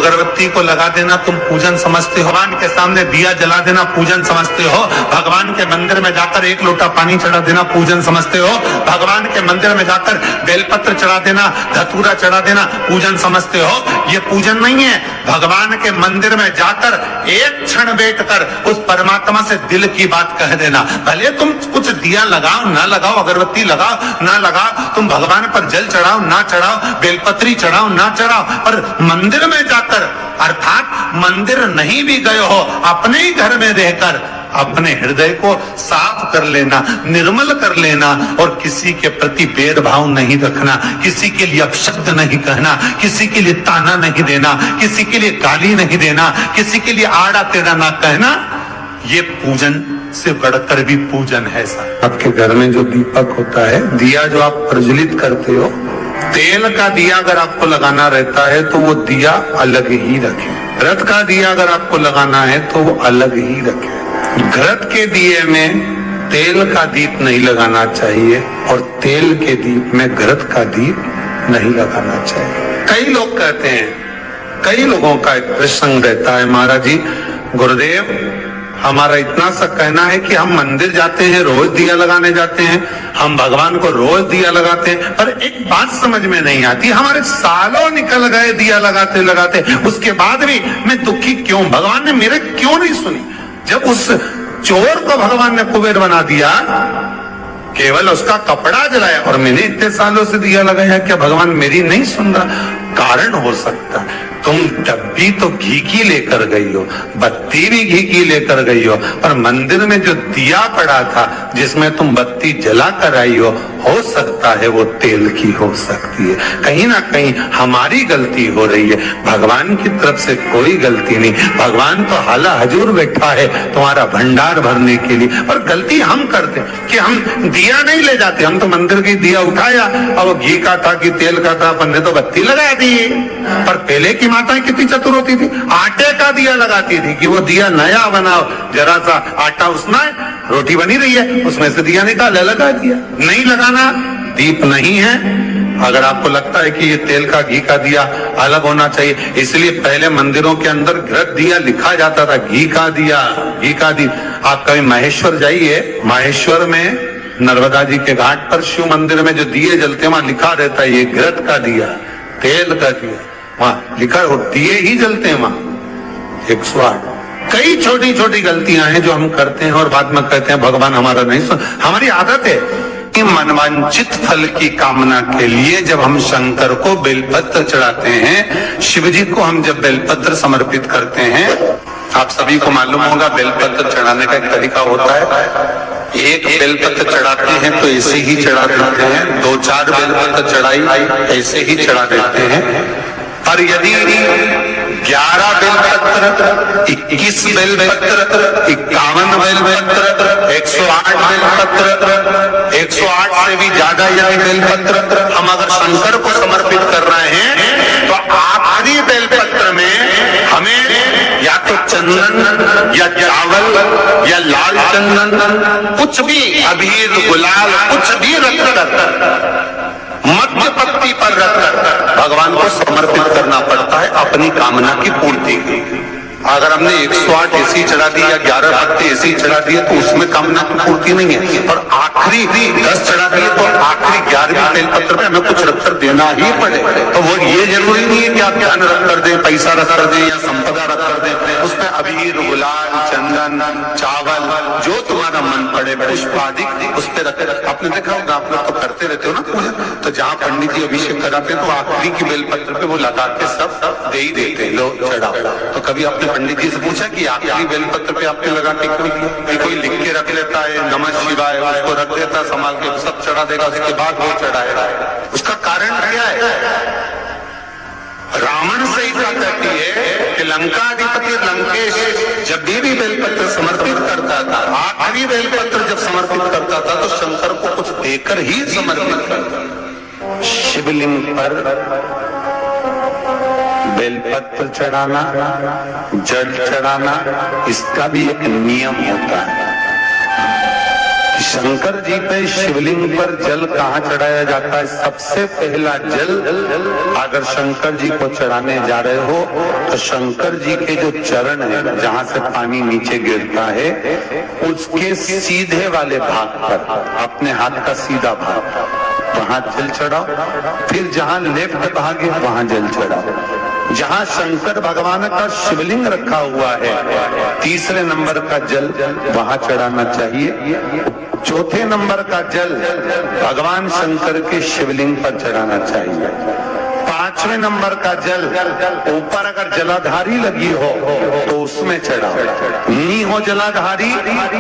अगरबत्ती को लगा देना तुम पूजन समझते हो, भगवान के सामने दिया जला देना पूजन समझते हो, भगवान के मंदिर में जाकर एक लोटा पानी चढ़ा देना पूजन समझते हो, भगवान के मंदिर में जाकर बेलपत्र चढ़ा देना, धतूरा चढ़ा देना पूजन समझते हो। ये पूजन नहीं है। भगवान के मंदिर में जाकर एक क्षण बैठकर उस परमात्मा से दिल की बात कह देना। भले तुम कुछ दिया लगाओ ना लगाओ, अगरबत्ती लगाओ ना लगाओ, तुम भगवान पर जल चढ़ाओ ना चढ़ाओ, बेलपत्री चढ़ाओ ना चढ़ाओ, पर मंदिर में जाकर, अर्थात मंदिर नहीं भी गए हो, अपने ही घर में रहकर अपने हृदय को साफ कर लेना, निर्मल कर लेना, और किसी के प्रति भेदभाव नहीं रखना, किसी के लिए अपशब्द नहीं कहना, किसी के लिए ताना नहीं देना, किसी के लिए गाली नहीं देना, किसी के लिए आड़ा टेढ़ा ना कहना। ये पूजन से बढ़कर भी पूजन है। आपके घर में जो दीपक होता है, दिया जो आप प्रज्वलित करते हो, तेल का दिया अगर आपको लगाना रहता है तो वो दिया अलग ही रखें। घृत का दिया अगर आपको लगाना है तो वो अलग ही रखें। घृत के दिए में तेल का दीप नहीं लगाना चाहिए और तेल के दीप में घृत का दीप नहीं लगाना चाहिए। कई लोग कहते हैं, कई लोगों का एक प्रसंग रहता है, महाराज जी गुरुदेव हमारा इतना सा कहना है कि हम मंदिर जाते हैं, रोज दिया लगाने जाते हैं, हम भगवान को रोज दिया लगाते हैं, पर एक बात समझ में नहीं आती, हमारे सालों निकल गए दिया लगाते लगाते, उसके बाद भी मैं दुखी क्यों, भगवान ने मेरे क्यों नहीं सुनी। जब उस चोर को भगवान ने कुबेर बना दिया, केवल उसका कपड़ा जलाया, और मैंने इतने सालों से दिया लगाया, क्या भगवान मेरी नहीं सुन रहा? कारण हो सकता तुम डब्बी तो घी की लेकर गई हो, बत्ती भी घी की लेकर गई हो, और मंदिर में जो दिया पड़ा था जिसमें तुम बत्ती जला कर आई हो सकता है वो तेल की हो सकती है। कहीं ना कहीं हमारी गलती हो रही है, भगवान की तरफ से कोई गलती नहीं। भगवान तो हाला हजूर बैठा है तुम्हारा भंडार भरने के लिए, और गलती हम करते कि हम दिया नहीं ले जाते। हम तो मंदिर की दिया उठाया और वो घी का था कि तेल का था, अपन ने तो बत्ती लगा दी। पर पहले की माताएं कितनी चतुर होती थी, आटे का दिया लगाती थी कि वो दिया नया बनाओ, जरा सा आटा उसना है, रोटी बनी रही है, उसमें से दिया निकाला लगा दिया। नहीं लगाना, दीप नहीं है। अगर आपको लगता है कि ये तेल का घी का दिया अलग होना चाहिए, इसलिए पहले मंदिरों के अंदर घृत दिया लिखा जाता था, घी का दिया, घी का दिया। आप कभी माहेश्वर जाइए, माहेश्वर में नर्मदा जी के घाट पर शिव मंदिर में जो दिए जलते हैं वहां लिखा रहता है ये घृत का दिया, तेल का दिया, वहां लिखा हो, दिए ही जलते हैं वहां। 108 कई छोटी छोटी गलतियां हैं जो हम करते हैं और बाद में कहते हैं भगवान हमारा नहीं सुन। हमारी आदत है कि मनवांचित फल की कामना के लिए जब हम शंकर को बेलपत्र चढ़ाते हैं, शिव जी को हम जब बेलपत्र समर्पित करते हैं, आप सभी को मालूम होगा बेलपत्र चढ़ाने का एक तरीका होता है। एक बेलपत्र चढ़ाते हैं तो ऐसे ही चढ़ा देते हैं, 2-4 बेलपत्र चढ़ाई ऐसे ही चढ़ा देते हैं। और यदि 11 बेलपत्र, 21 बेलपत्र, 51 बेलपत्र, 108 बेलपत्र, 108 से भी ज्यादा यदि बेलपत्र हम अगर शंकर को समर्पित कर रहे हैं तो आखिरी बेलपत्र में हमें या तो चंदन या चावल या लाल चंदन, कुछ भी अबीर गुलाल कुछ भी रखकर मध्य पत्ती पर रखकर भगवान को समर्पित करना पड़ता है अपनी कामना की पूर्ति के। अगर हमने 108 ऐसी चढ़ा दी या 11 पत्ते ऐसी चढ़ा दिए तो उसमें कामना की पूर्ति नहीं है, और आखिरी 10 चढ़ा दिए तो आखिरी 11वें बेलपत्र में हमें कुछ रखकर देना ही पड़े। तो वो ये जरूरी नहीं है कि आप धन रख कर दें, पैसा रख कर दें या संपदा रख कर दें, उसमें अबीर गुलाल चंदन चावल जो तुम्हारा मन पड़े, पुष्प आदि उस पर रख। आपने देखा होगा, आप लोग तो करते रहते हो ना पूजा, तो जहाँ पंडित जी अभिषेक कराते हैं तो आखिरी की बेलपत्र पे वो लगा के सब दे ही देते हैं, लो चढ़ाओ। तो कभी आपने पंडित जी से पूछा कि आखिरी बेलपत्र पे आपने लगा के क्यों? कोई लिख के रख लेता है नमः शिवाय, उसको रख देता संभाल के, सब चढ़ा देगा, उसके बाद वो चढ़ाएगा। उसका कारण क्या है? रावण से ही बात कहती है कि लंका अधिपति लंकेश जब भी बेलपत्र समर्पित करता था, आखिरी बेलपत्र जब समर्पित करता था तो शंकर को कुछ देकर ही समर्पित करता। शिवलिंग पर बेलपत्र चढ़ाना, जल चढ़ाना, इसका भी एक नियम होता है। शंकर जी पे शिवलिंग पर जल कहाँ चढ़ाया जाता है? सबसे पहला जल अगर शंकर जी को चढ़ाने जा रहे हो तो शंकर जी के जो चरण है, जहाँ से पानी नीचे गिरता है, उसके सीधे वाले भाग पर, अपने हाथ का सीधा भाग, वहां जल चढ़ाओ। फिर जहां लेफ्ट भाग है वहां जल चढ़ाओ। जहां शंकर भगवान का शिवलिंग रखा हुआ है, तीसरे नंबर का जल वहां चढ़ाना चाहिए। चौथे नंबर का जल भगवान शंकर के शिवलिंग पर चढ़ाना चाहिए। पांचवें नंबर का जल ऊपर अगर जलाधारी लगी हो तो उसमें चढ़ाओ। नहीं हो जलाधारी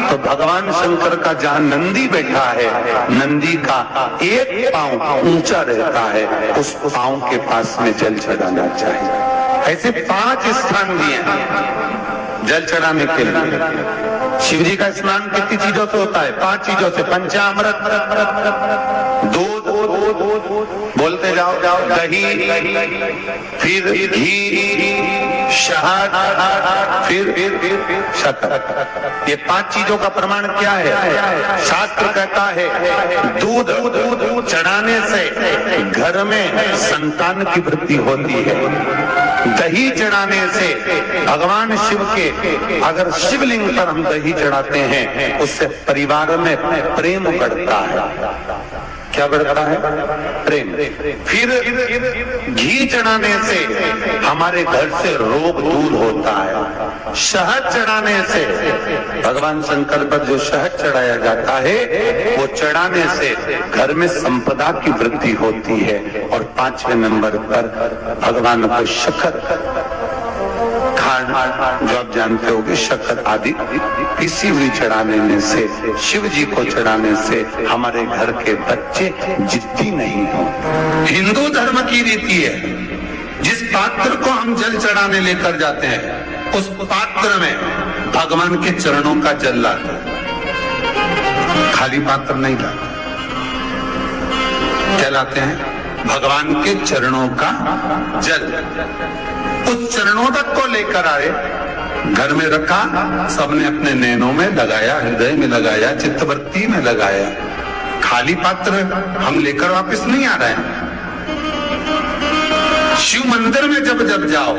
तो भगवान शंकर का जहां नंदी बैठा है, नंदी का एक पांव ऊंचा रहता है, उस पांव के पास में जल चढ़ाना चाहिए। ऐसे 5 स्थान दिए हैं जल चढ़ाने के लिए। शिव जी का स्नान कितनी चीजों से होता है? 5 चीजों से। पंचामृत, दूध, बोलते जाओ, दही, फिर घी, शहद, फिर शक्कर। ये 5 चीजों का प्रमाण क्या है? शास्त्र कहता है दूध चढ़ाने से घर में संतान की वृद्धि होती है। दही चढ़ाने से भगवान शिव के, अगर शिवलिंग पर हम दही चढ़ाते हैं, उससे परिवार में प्रेम बढ़ता है। क्या बढ़ता है? प्रेम। फिर घी चढ़ाने से हमारे घर से रोग दूर होता है। शहद चढ़ाने से, भगवान शंकर पर जो शहद चढ़ाया जाता है, वो चढ़ाने से घर में संपदा की वृद्धि होती है। और 5वें नंबर पर भगवान को शक्कर, जो आप जानते होंगे, शक्कर आदि पिसी हुई चढ़ाने से, शिव जी को चढ़ाने से हमारे घर के बच्चे जिद्दी नहीं हो। हिंदू धर्म की रीति है, जिस पात्र को हम जल चढ़ाने लेकर जाते हैं, उस पात्र में भगवान के चरणों का जल लाते हैं, खाली पात्र नहीं लाते। क्या लाते हैं? भगवान के चरणों का जल। उस चरणों तक को लेकर आए, घर में रखा, सबने अपने नैनों में लगाया, हृदय में लगाया, चित्तवृत्ति में लगाया। खाली पात्र हम लेकर वापस नहीं आ रहे हैं। शिव मंदिर में जब जब जाओ,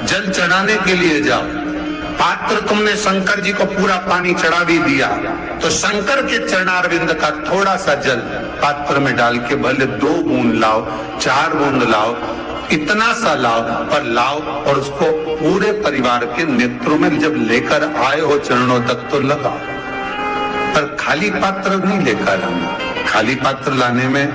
जल चढ़ाने के लिए जाओ, पात्र तुमने शंकर जी को पूरा पानी चढ़ा भी दिया, तो शंकर के चरणारविंद का थोड़ा सा जल पात्र में डाल के भले 2 बूंद लाओ, 4 बूंद लाओ, इतना सा लाओ, पर लाओ और उसको पूरे परिवार के नेत्रों में जब लेकर आए हो चरणों तक तो लगाओ। पर खाली पात्र नहीं लेकर आना। खाली पात्र लाने में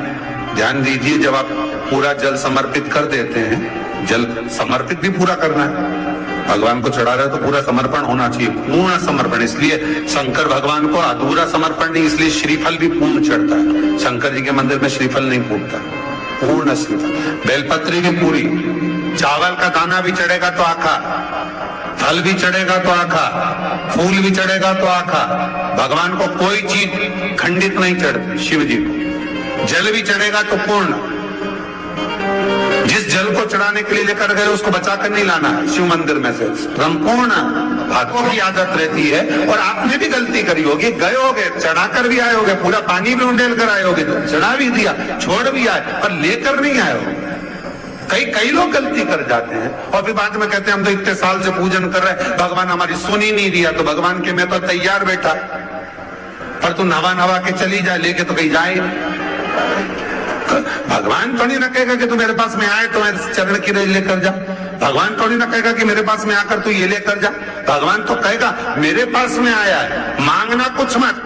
ध्यान दीजिए, जब आप पूरा जल समर्पित कर देते हैं, जल समर्पित भी पूरा करना है। भगवान को चढ़ा रहे तो पूरा समर्पण होना चाहिए, पूर्ण समर्पण। इसलिए शंकर भगवान को अधूरा समर्पण नहीं, इसलिए श्रीफल भी पूर्ण चढ़ता है। शंकर जी के मंदिर में श्रीफल नहीं फूटता, पूर्ण श्रीफल। बेलपत्री भी पूरी, चावल का दाना भी चढ़ेगा तो आखा, फल भी चढ़ेगा तो आखा, फूल भी चढ़ेगा तो आखा। भगवान को कोई चीज खंडित नहीं चढ़ती, शिव जी को। जल भी चढ़ेगा तो पूर्ण। जिस जल को चढ़ाने के लिए लेकर गए उसको बचाकर नहीं लाना है शिव मंदिर में से। संपूर्ण भक्तों की आदत रहती है, और आपने भी गलती करी होगी, गए होगे, चढ़ाकर भी आए होगे, पूरा पानी भी उंडेल कर आए होगे, चढ़ा भी दिया, छोड़ भी आए, पर लेकर नहीं आए हो। कई लोग गलती कर जाते हैं और फिर बाद में कहते हैं हम तो इतने साल से पूजन कर रहे हैं, भगवान हमारी सुन ही नहीं दिया। तो भगवान के मैं तो तैयार बैठा, पर तू नवा के चली जाए, लेके तो कहीं जाए। भगवान थोड़ी ना कहेगा कि तू मेरे पास में आए तो मैं चरण की रेज लेकर जा। भगवान थोड़ी ना कहेगा कि मेरे पास में आकर तू ये लेकर जा। भगवान तो कहेगा मेरे पास में आया है, मांगना कुछ मत,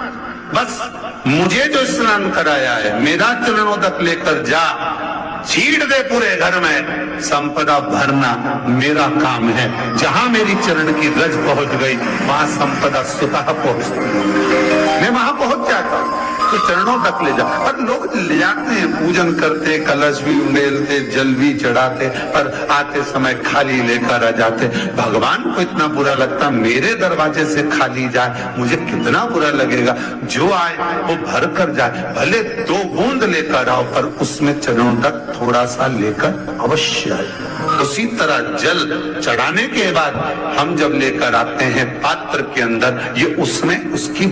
बस मुझे जो स्नान कराया है, मेरा चरणों तक लेकर जा, छीड़ दे पूरे घर में, संपदा भरना मेरा काम है। जहां मेरी चरण की रज पहुंच गई, वहां संपदा स्वतः पहुंचती है। मैं वहां पहुंच जाता हूं, तो चरणों तक ले जा। पर लोग ले जाते हैं, पूजन करते, कलश भी उंडेलते, जल भी चढ़ाते, पर आते समय खाली लेकर आ जाते। भगवान को इतना बुरा लगता, मेरे दरवाजे से खाली जाए, मुझे कितना बुरा लगेगा। जो आए वो भर कर जाए, भले 2 बूंद लेकर आओ, पर उसमें चरणों तक थोड़ा सा लेकर अवश्य आए। उसी तरह जल चढ़ाने के बाद हम जब लेकर आते हैं पात्र के अंदर, ये उसमें उसकी